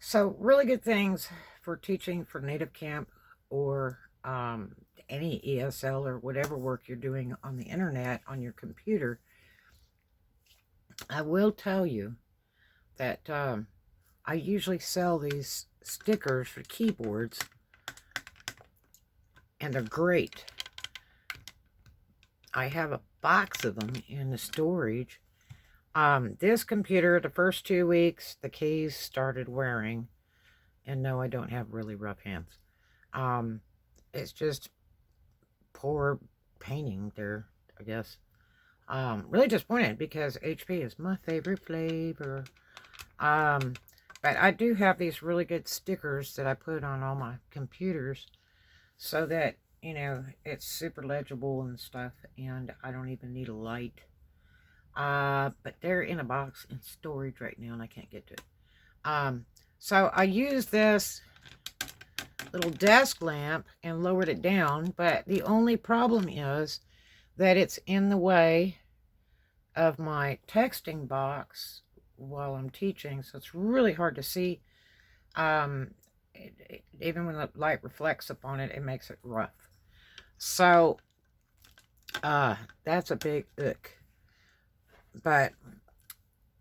So really good things for teaching for native camp or any ESL or whatever work you're doing on the internet on your computer. I will tell you that I usually sell these stickers for keyboards, and they're great. I have a box of them in the storage. This computer, the first 2 weeks, the keys started wearing. And no, I don't have really rough hands. It's just poor painting there, I guess. Really disappointed because HP is my favorite flavor. But I do have these really good stickers that I put on all my computers so that, you know, it's super legible and stuff, and I don't even need a light. But they're in a box in storage right now, and I can't get to it. So I used this little desk lamp and lowered it down, but the only problem is that it's in the way of my texting box while I'm teaching, so it's really hard to see. Even when the light reflects upon it, it makes it rough. So that's a big ick. But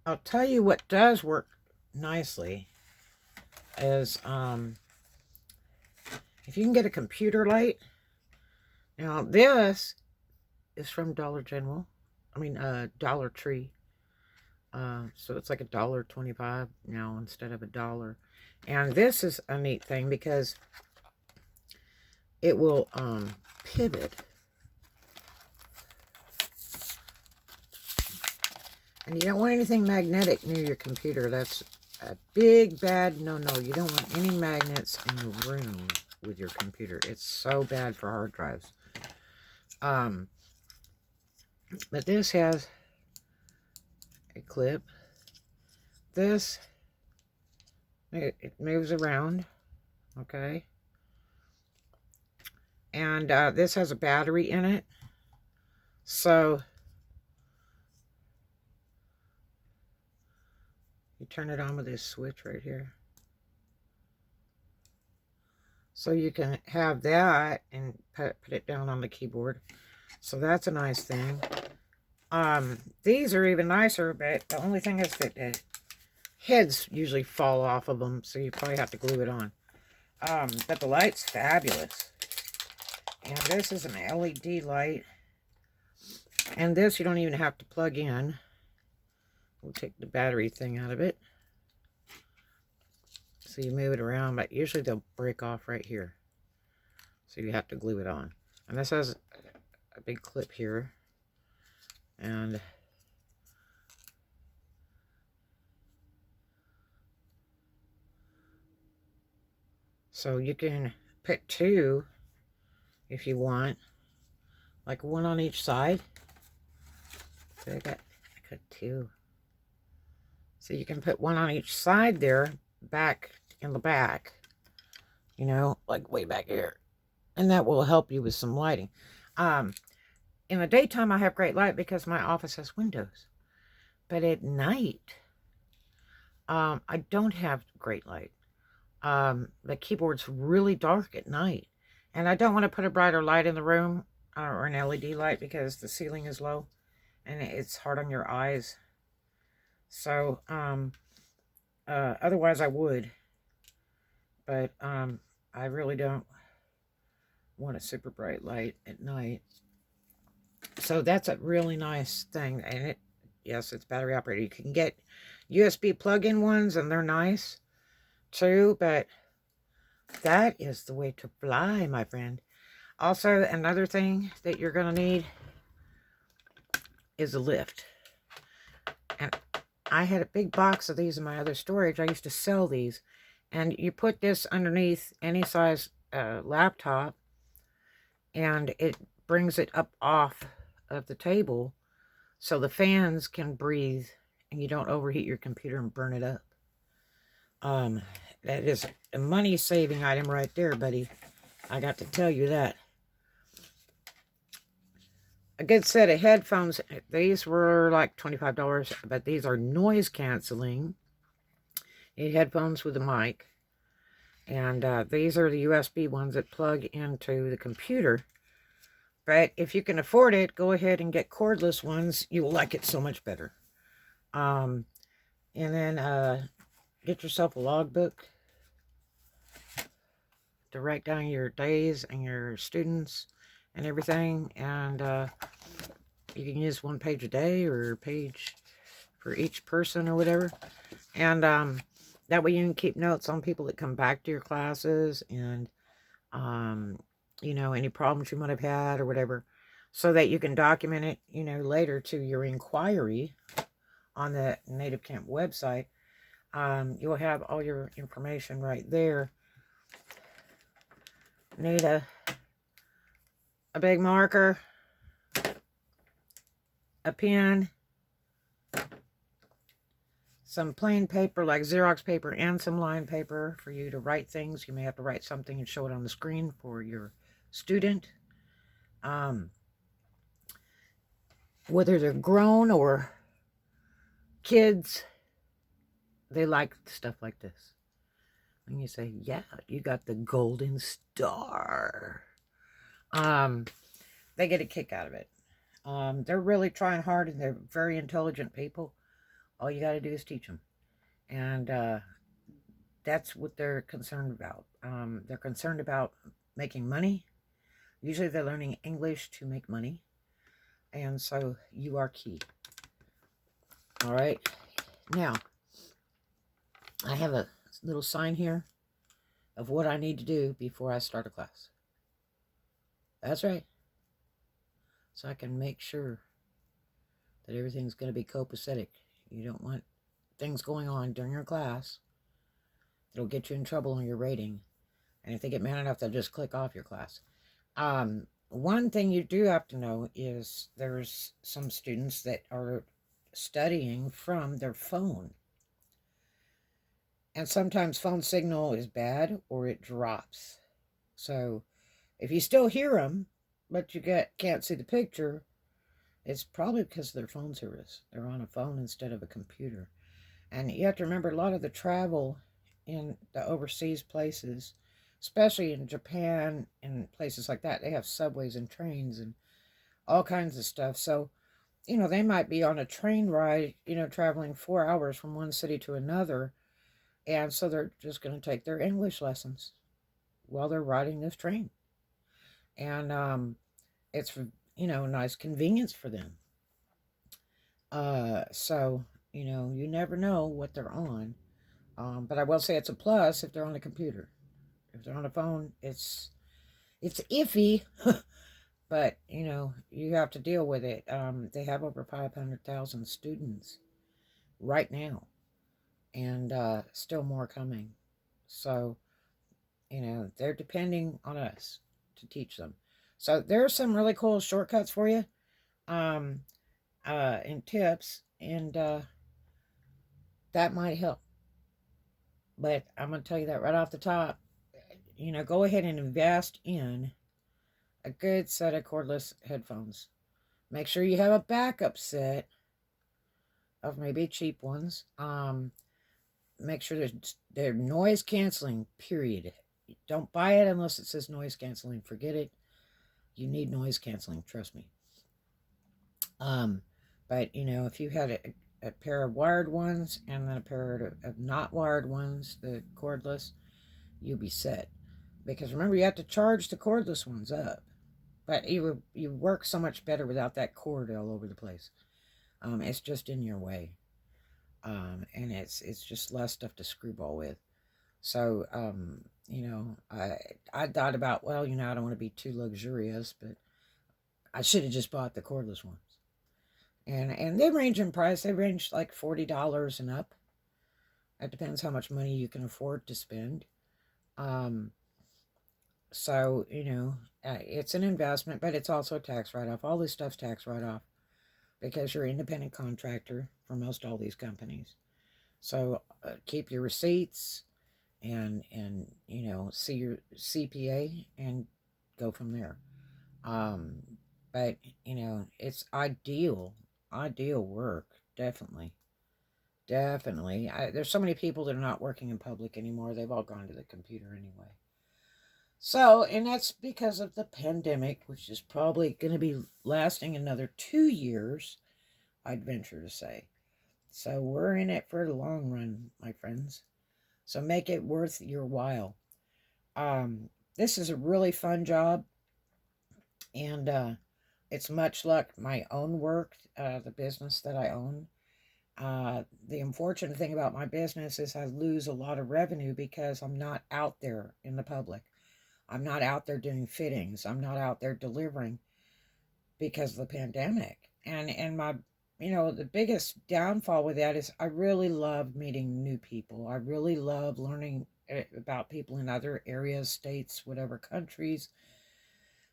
I'll tell you what does work nicely is if you can get a computer light. Now this is from Dollar General. I mean Dollar Tree. So it's like $1.25 now instead of $1. And this is a neat thing because it will pivot. And you don't want anything magnetic near your computer. That's a big bad no-no. You don't want any magnets in the room with your computer. It's so bad for hard drives. But this has a clip. This, it moves around, okay? And this has a battery in it. So you turn it on with this switch right here. So you can have that and put it down on the keyboard. So that's a nice thing. These are even nicer, but the only thing is that the heads usually fall off of them, so you probably have to glue it on. But the light's fabulous. And this is an LED light. And this you don't even have to plug in. We'll take the battery thing out of it. So you move it around, but usually they'll break off right here. So you have to glue it on. And this has a big clip here. And so you can put two if you want, like one on each side. So I got two. So you can put one on each side there, back in the back, you know, like way back here. And that will help you with some lighting. In the daytime, I have great light because my office has windows. But at night, I don't have great light. The keyboard's really dark at night. And I don't want to put a brighter light in the room or an LED light because the ceiling is low and it's hard on your eyes. So, otherwise I would. But I really don't want a super bright light at night. So that's a really nice thing. And yes, it's battery operated. You can get USB plug-in ones and they're nice too, but that is the way to fly, my friend. Also, another thing that you're going to need is a lift. And I had a big box of these in my other storage. I used to sell these. And you put this underneath any size laptop, and it brings it up off of the table so the fans can breathe and you don't overheat your computer and burn it up. That is a money-saving item right there, buddy. I got to tell you that. A good set of headphones. These were like $25, but these are noise canceling. 8 headphones with a mic. And these are the USB ones that plug into the computer. But if you can afford it, go ahead and get cordless ones. You will like it so much better. And then get yourself a logbook to write down your days and your students and everything. And you can use 1 page a day or a page for each person or whatever. And that way you can keep notes on people that come back to your classes and, you know, any problems you might have had or whatever, so that you can document it, you know, later to your inquiry on the Native Camp website. You'll have all your information right there. Need a big marker, a pen, some plain paper like Xerox paper, and some line paper for you to write things. You may have to write something and show it on the screen for your student. Whether they're grown or kids, they like stuff like this. And you say, yeah, you got the golden star. They get a kick out of it. They're really trying hard, and they're very intelligent people. All you got to do is teach them. And that's what they're concerned about. They're concerned about making money. Usually they're learning English to make money. And so you are key. All right. Now, I have a little sign here of what I need to do before I start a class. That's right. So I can make sure that everything's going to be copacetic. You don't want things going on during your class that'll get you in trouble on your rating. And if they get mad enough, they'll just click off your class. One thing you do have to know is there's some students that are studying from their phone. And sometimes phone signal is bad or it drops. So if you still hear them, but you can't see the picture, it's probably because of their phone service. They're on a phone instead of a computer. And you have to remember, a lot of the travel in the overseas places, especially in Japan and places like that, they have subways and trains and all kinds of stuff. So, you know, they might be on a train ride, you know, traveling 4 hours from one city to another. And so they're just going to take their English lessons while they're riding this train. And it's, you know, a nice convenience for them. So, you know, you never know what they're on. But I will say it's a plus if they're on a computer. If they're on a phone, it's iffy. But, you know, you have to deal with it. They have over 500,000 students right now. And still more coming. So, you know, they're depending on us to teach them. So there are some really cool shortcuts for you, and tips, and that might help. But I'm going to tell you that right off the top. You know, go ahead and invest in a good set of cordless headphones. Make sure you have a backup set of maybe cheap ones. Make sure they're noise canceling, period. Don't buy it unless it says noise canceling. Forget it. You need noise canceling, trust me. But, you know, if you had a pair of wired ones and then a pair of not wired ones, the cordless, you'll be set. Because remember, you have to charge the cordless ones up. But you work so much better without that cord all over the place. It's just in your way. And it's just less stuff to screwball with. So, you know, I thought about, well, you know, I don't want to be too luxurious, but I should have just bought the cordless ones. And they range in price. They range like $40 and up. It depends how much money you can afford to spend. So, you know, it's an investment, but it's also a tax write-off. All this stuff's tax write-off because you're an independent contractor for most all these companies. So keep your receipts and you know, see your CPA and go from there. But, you know, it's ideal work, definitely. Definitely. There's so many people that are not working in public anymore. They've all gone to the computer anyway. So, and that's because of the pandemic, which is probably going to be lasting another 2 years, I'd venture to say. So we're in it for the long run, my friends. So make it worth your while. This is a really fun job, and it's much like my own work, the business that I own. The unfortunate thing about my business is I lose a lot of revenue because I'm not out there in the public. I'm not out there doing fittings. I'm not out there delivering because of the pandemic. And my, the biggest downfall with that is I really love meeting new people. I really love learning about people in other areas, states, whatever countries.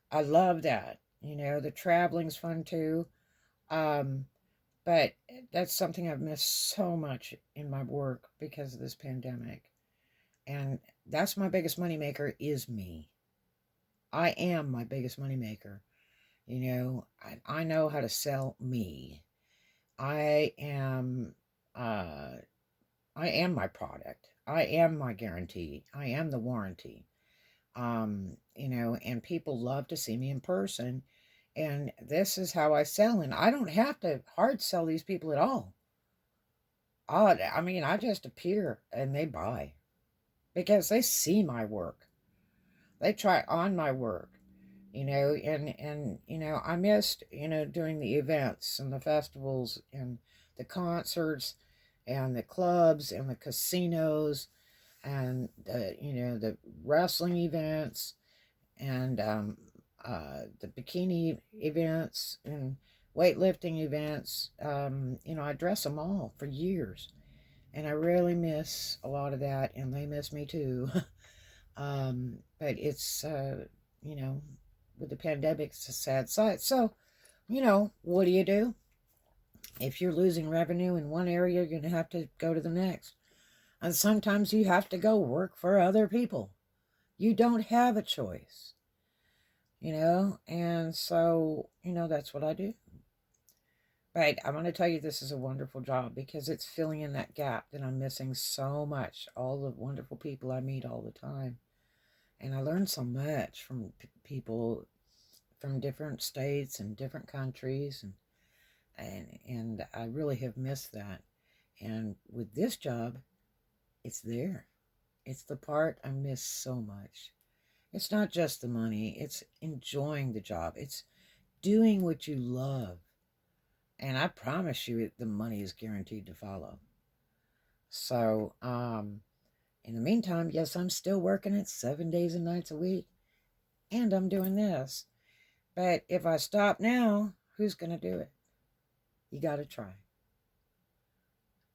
I love that. The traveling's fun too. Um, but that's something I've missed so much in my work because of this pandemic. And that's my biggest moneymaker is me. I am my biggest moneymaker. I know how to sell me. I am I am my product. I am my guarantee. I am the warranty. And people love to see me in person. And this is how I sell. And I don't have to hard sell these people at all. I just appear and they buy because they see my work. They try on my work, and I missed, doing the events and the festivals and the concerts and the clubs and the casinos and the wrestling events and the bikini events and weightlifting events. I dress them all for years, and I really miss a lot of that, and they miss me too. But it's with the pandemic, it's a sad sight. So, what do? If you're losing revenue in one area, you're going to have to go to the next. And sometimes you have to go work for other people. You don't have a choice, and so, that's what I do. But I'm going to tell you, this is a wonderful job because it's filling in that gap that I'm missing so much. All the wonderful people I meet all the time. And I learned so much from people from different states and different countries. And I really have missed that. And with this job, it's there. It's the part I miss so much. It's not just the money. It's enjoying the job. It's doing what you love. And I promise you, the money is guaranteed to follow. So, in the meantime, yes, I'm still working it 7 days and nights a week. And I'm doing this. But if I stop now, who's going to do it? You got to try.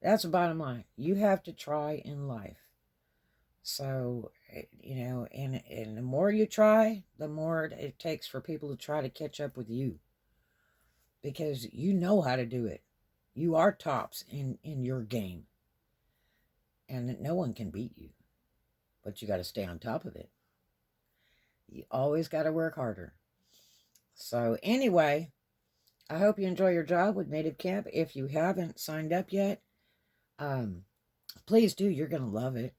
That's the bottom line. You have to try in life. So, and the more you try, the more it takes for people to try to catch up with you. Because you know how to do it. You are tops in your game. And no one can beat you. But you got to stay on top of it. You always got to work harder. So anyway, I hope you enjoy your job with Native Camp. If you haven't signed up yet, please do. You're going to love it.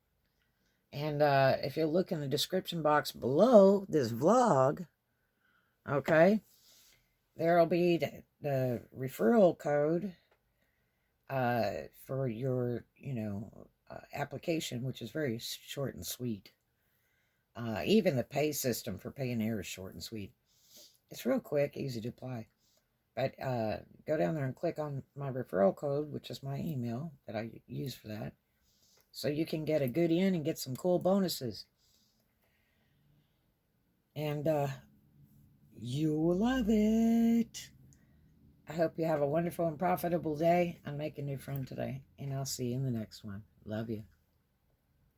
And if you look in the description box below this vlog, okay, there will be the referral code for your, application, which is very short and sweet. Even the pay system for Payoneer is short and sweet. It's real quick, easy to apply. But go down there and click on my referral code, which is my email that I use for that. So you can get a good in and get some cool bonuses. And you will love it. I hope you have a wonderful and profitable day. And make a new friend today. And I'll see you in the next one. Love you.